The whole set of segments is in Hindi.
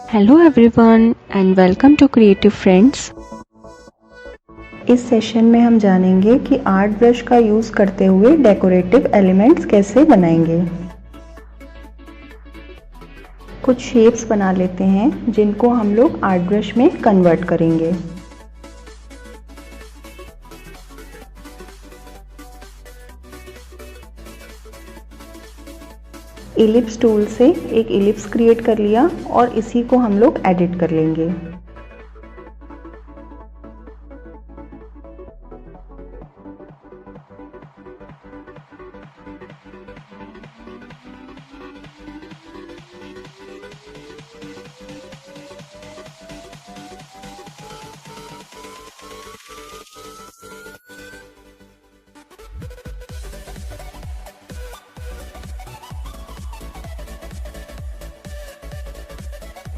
Hello everyone and welcome to Creative Friends। इस सेशन में हम जानेंगे कि आर्ट ब्रश का यूज़ करते हुए डेकोरेटिव एलिमेंट्स कैसे बनाएंगे। कुछ शेप्स बना लेते हैं जिनको हम लोग आर्ट ब्रश में कन्वर्ट करेंगे। इलिप्स टूल से एक इलिप्स क्रिएट कर लिया और इसी को हम लोग एडिट कर लेंगे।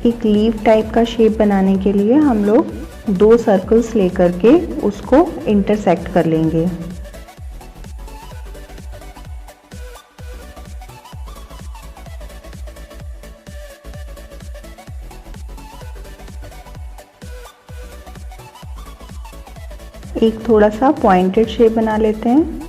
एक लीफ टाइप का शेप बनाने के लिए हम लोग दो सर्कल्स लेकर के उसको इंटरसेक्ट कर लेंगे। एक थोड़ा सा पॉइंटेड शेप बना लेते हैं।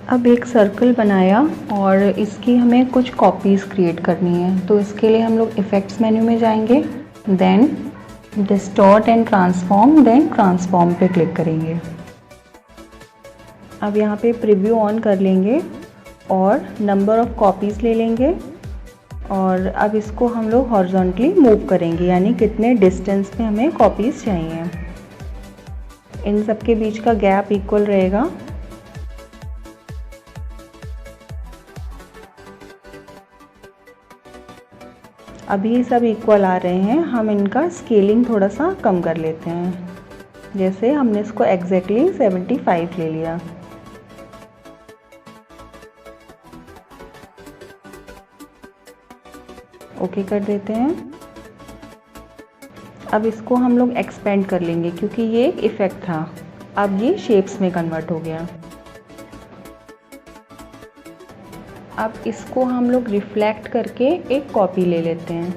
अब एक सर्कल बनाया और इसकी हमें कुछ कॉपीज़ क्रिएट करनी है, तो इसके लिए हम लोग इफ़ेक्ट्स मेन्यू में जाएंगे, then distort and transform, then transform पे क्लिक करेंगे। अब यहाँ पे प्रीव्यू ऑन कर लेंगे और नंबर ऑफ़ कॉपीज़ ले लेंगे और अब इसको हम लोग हॉरिजॉन्टली मूव करेंगे, यानी कितने डिस्टेंस पे हमें कॉपीज़ चाहिए। इन सब के बीच का गैप इक्वल रहेगा। अभी ये सब इक्वल आ रहे हैं, हम इनका स्केलिंग थोड़ा सा कम कर लेते हैं। जैसे हमने इसको एग्जैक्टली 75 ले लिया। ओके कर देते हैं। अब इसको हम लोग एक्सपेंड कर लेंगे क्योंकि ये एक इफ़ेक्ट था, अब ये शेप्स में कन्वर्ट हो गया। अब इसको हम लोग रिफ्लेक्ट करके एक कॉपी ले लेते हैं।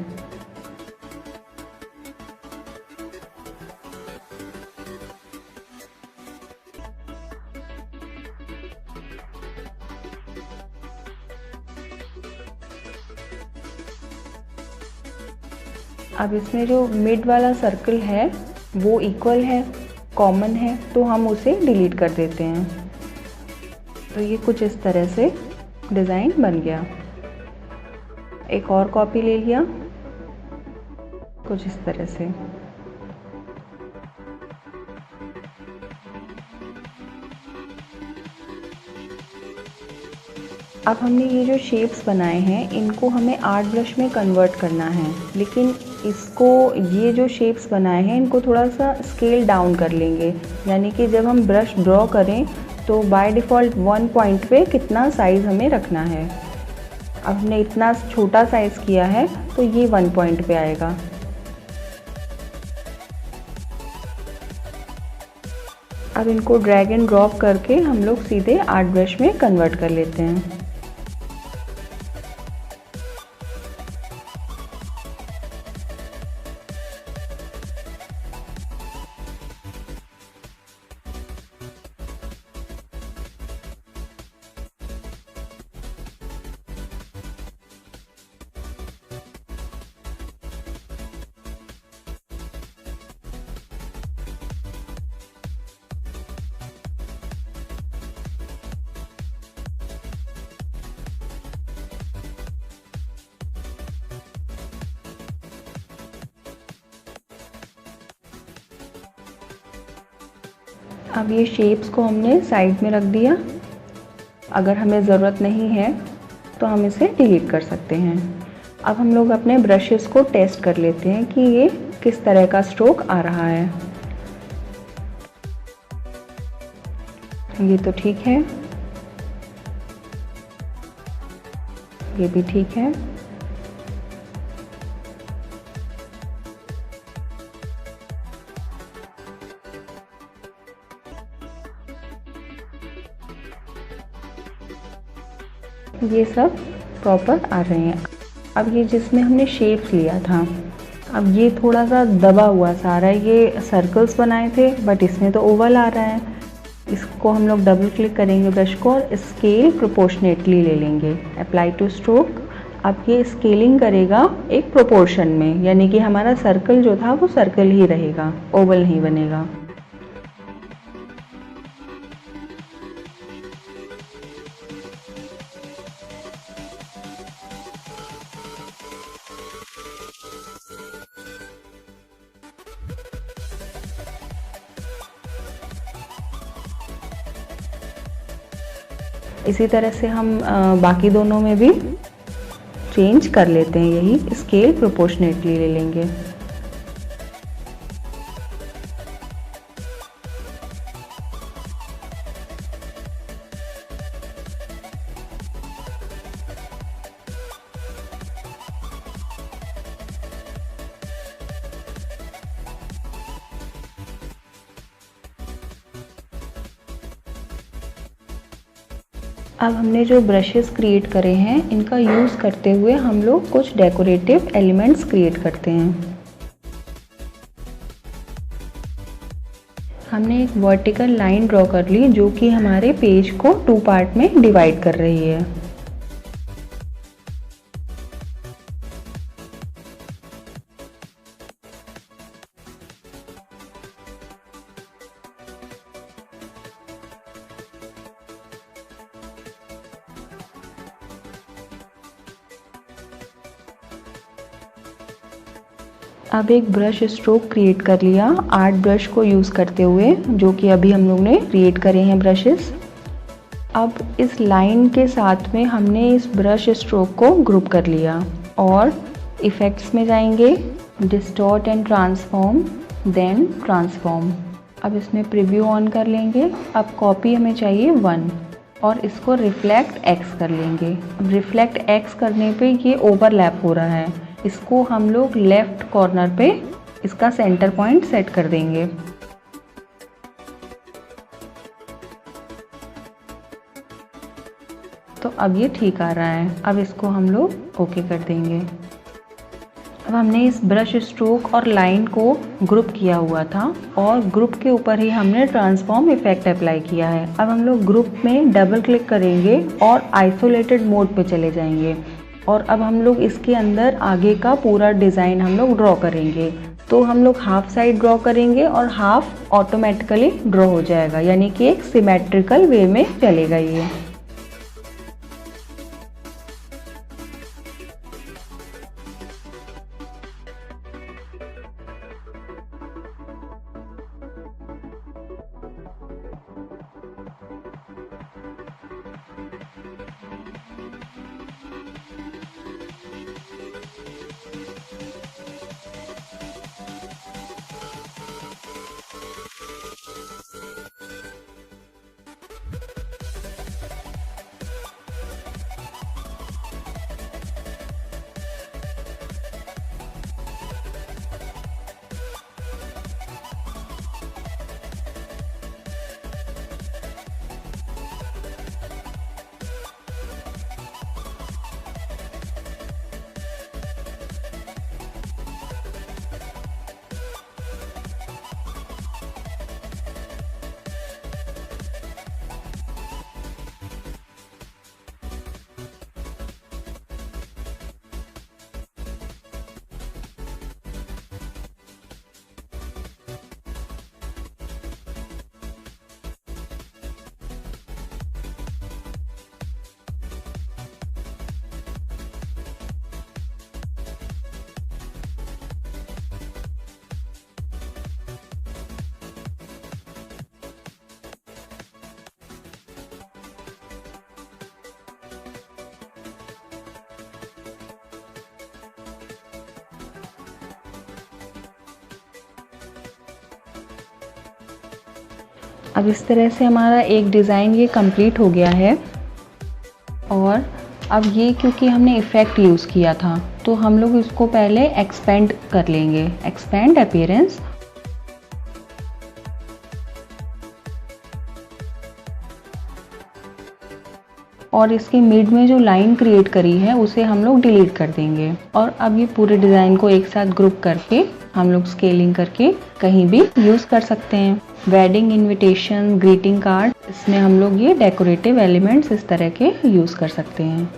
अब इसमें जो मिड वाला सर्कल है वो इक्वल है, कॉमन है, तो हम उसे डिलीट कर देते हैं। तो ये कुछ इस तरह से डिज़ाइन बन गया। एक और कॉपी ले लिया, कुछ इस तरह से। अब हमने ये जो शेप्स बनाए हैं इनको हमें आर्ट ब्रश में कन्वर्ट करना है, लेकिन इसको ये जो शेप्स बनाए हैं इनको थोड़ा सा स्केल डाउन कर लेंगे, यानी कि जब हम ब्रश ड्रॉ करें तो बाय डिफ़ॉल्ट 1 पॉइंट पे कितना साइज़ हमें रखना है। अब हमने इतना छोटा साइज़ किया है तो ये 1 पॉइंट पे आएगा। अब इनको ड्रैग एंड ड्रॉप करके हम लोग सीधे आर्ट ब्रश में कन्वर्ट कर लेते हैं। अब ये शेप्स को हमने साइड में रख दिया। अगर हमें ज़रूरत नहीं है तो हम इसे डिलीट कर सकते हैं। अब हम लोग अपने ब्रशेस को टेस्ट कर लेते हैं कि ये किस तरह का स्ट्रोक आ रहा है। ये तो ठीक है, ये भी ठीक है। ये सब प्रॉपर आ रहे हैं। अब ये जिसमें हमने शेप्स लिया था, अब ये थोड़ा सा दबा हुआ सा आ रहा है। ये सर्कल्स बनाए थे बट इसमें तो ओवल आ रहा है। इसको हम लोग डबल क्लिक करेंगे ब्रश को और स्केल प्रोपोर्शनेटली ले लेंगे। Apply two stroke. अब ये स्केलिंग करेगा एक प्रोपोर्शन में, यानी कि हमारा सर्कल जो था वो सर्कल ही रहेगा, ओवल नहीं बनेगा। इसी तरह से हम बाकी दोनों में भी चेंज कर लेते हैं। यही स्केल प्रोपोर्शनेटली ले लेंगे। अब हमने जो ब्रशेस क्रिएट करे हैं इनका यूज़ करते हुए हम लोग कुछ डेकोरेटिव एलिमेंट्स क्रिएट करते हैं। हमने एक वर्टिकल लाइन ड्रॉ कर ली जो कि हमारे पेज को 2 पार्ट में डिवाइड कर रही है। अब एक ब्रश स्ट्रोक क्रिएट कर लिया आर्ट ब्रश को यूज़ करते हुए, जो कि अभी हम लोग ने क्रिएट करे हैं ब्रशेस। अब इस लाइन के साथ में हमने इस ब्रश स्ट्रोक को ग्रुप कर लिया और इफ़ेक्ट्स में जाएंगे, distort and transform, then transform. अब इसमें प्रीव्यू ऑन कर लेंगे। अब कॉपी हमें चाहिए 1 और इसको रिफ्लेक्ट एक्स कर लेंगे। अब रिफ्लेक्ट एक्स करने पे ये ओवरलैप हो रहा है, इसको हम लोग लेफ्ट कॉर्नर पे इसका सेंटर पॉइंट सेट कर देंगे। तो अब ये ठीक आ रहा है। अब इसको हम लोग ओके कर देंगे। अब हमने इस ब्रश स्ट्रोक और लाइन को ग्रुप किया हुआ था और ग्रुप के ऊपर ही हमने ट्रांसफॉर्म इफेक्ट अप्लाई किया है। अब हम लोग ग्रुप में डबल क्लिक करेंगे और आइसोलेटेड मोड पे चले जाएंगे और अब हम लोग इसके अंदर आगे का पूरा डिज़ाइन हम लोग ड्रॉ करेंगे। तो हम लोग हाफ साइड ड्रॉ करेंगे और हाफ ऑटोमेटिकली ड्रॉ हो जाएगा, यानी कि एक सिमेट्रिकल वे में चलेगा ये। अब इस तरह से हमारा एक डिज़ाइन ये कंप्लीट हो गया है। और अब ये क्योंकि हमने इफ़ेक्ट यूज़ किया था तो हम लोग इसको पहले एक्सपेंड कर लेंगे, एक्सपेंड अपीयरेंस। और इसके मिड में जो लाइन क्रिएट करी है उसे हम लोग डिलीट कर देंगे। और अब ये पूरे डिज़ाइन को एक साथ ग्रुप करके हम लोग स्केलिंग करके कहीं भी यूज़ कर सकते हैं। वेडिंग इनविटेशन, ग्रीटिंग कार्ड, इसमें हम लोग ये डेकोरेटिव एलिमेंट्स इस तरह के यूज़ कर सकते हैं।